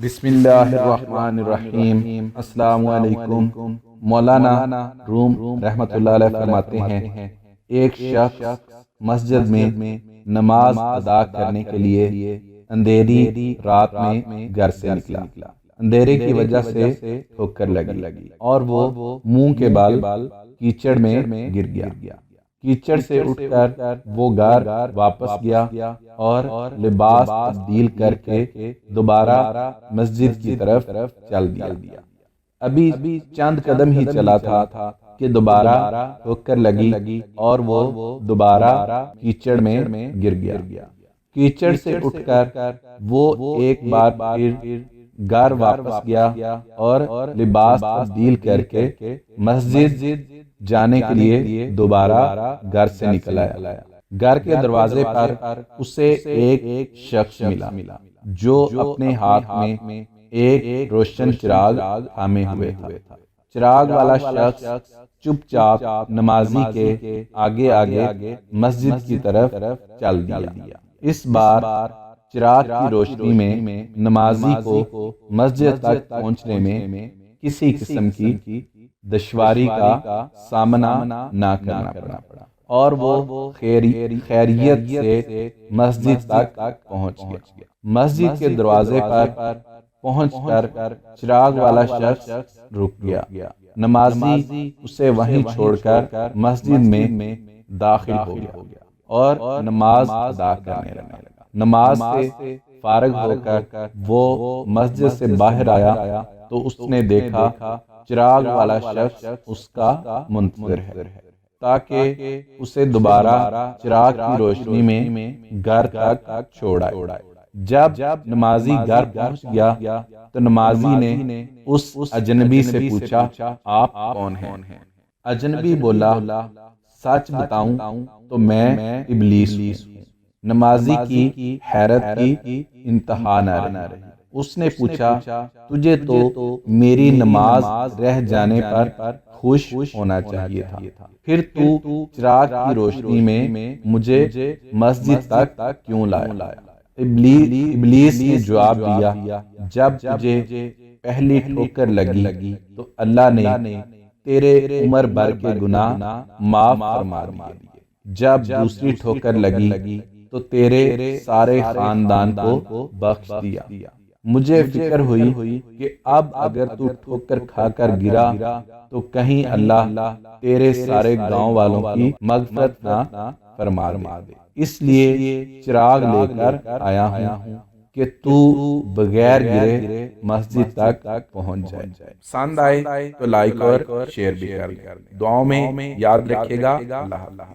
بسم اللہ الرحمن الرحیم۔ السلام علیکم۔ مولانا روم رحمۃ اللہ علیہ فرماتے ہیں، ایک شخص مسجد میں نماز ادا کرنے کے لیے اندھیری رات میں گھر سے نکلا۔ اندھیرے کی وجہ سے ٹھوکر لگی اور وہ منہ کے بال کیچڑ میں گر گیا۔ کیچڑ سے اٹھ کر وہ گھر واپس گیا اور لباس تبدیل کر کے دوبارہ مسجد کی طرف چل دیا۔ ابھی چند قدم ہی چلا تھا کہ دوبارہ ٹھوکر لگی اور وہ دوبارہ کیچڑ میں گر گیا۔ کیچڑ سے اٹھ کر وہ ایک بار پھر گھر واپس گیا اور لباس تبدیل کر کے مسجد جانے کے لیے دوبارہ گھر سے نکل آیا۔ گھر کے دروازے پر اسے ایک شخص ملا جو اپنے ہاتھ میں ایک روشن چراغ تھامے ہوئے تھا۔ چراغ والا شخص چپ چاپ نمازی کے آگے آگے مسجد کی طرف چل دیا۔ اس بار چراغ کی روشنی میں نمازی کو مسجد تک پہنچنے میں کسی قسم کی دشواری کا سامنا نہ کرنا پڑا اور وہ خیریت سے مسجد تک پہنچ گیا۔ مسجد کے دروازے پر پہنچ کر چراغ والا شخص رک گیا۔ نمازی اسے وہیں چھوڑ کر مسجد میں داخل ہو گیا اور نماز ادا کرنے لگا۔ نماز سے فارغ ہو کر وہ مسجد سے باہر آیا تو اس نے دیکھا چراغ والا شخص اس کا منتظر ہے تاکہ اسے دوبارہ چراغ کی روشنی میں گھر تک چھوڑائے۔ جب نمازی گھر پہنچ گیا تو نمازی نے اس اجنبی سے پوچھا، آپ کون ہیں؟ اجنبی بولا، سچ بتاؤں تو میں ابلیس ہوں۔ نمازی کی حیرت کی انتہا نہ رہی۔ اس نے پوچھا، تجھے تو میری نماز رہ جانے پر خوش ہونا چاہیے تھا، پھر تو چراغ کی روشنی میں مجھے مسجد تک کیوں لایا؟ ابلیس نے جواب دیا، جب تجھے پہلی ٹھوکر لگی تو اللہ نے تیرے عمر بھر کے گناہ معاف فرما دیے۔ جب دوسری ٹھوکر لگی تو تیرے سارے خاندان کو بخش دیا۔ مجھے فکر ہوئی کہ اب اگر تو ٹھوکر کھا کر گرا تو کہیں اللہ تیرے سارے گاؤں والوں کی مغفرت نہ فرما دے، اس لیے چراغ لے کر آیا ہوں کہ تو بغیر گرے مسجد تک پہنچ جائے۔ پسند آئے تو لائک اور شیئر بھی کر دیں۔ دعاؤں میں یاد رکھے گا۔ اللہ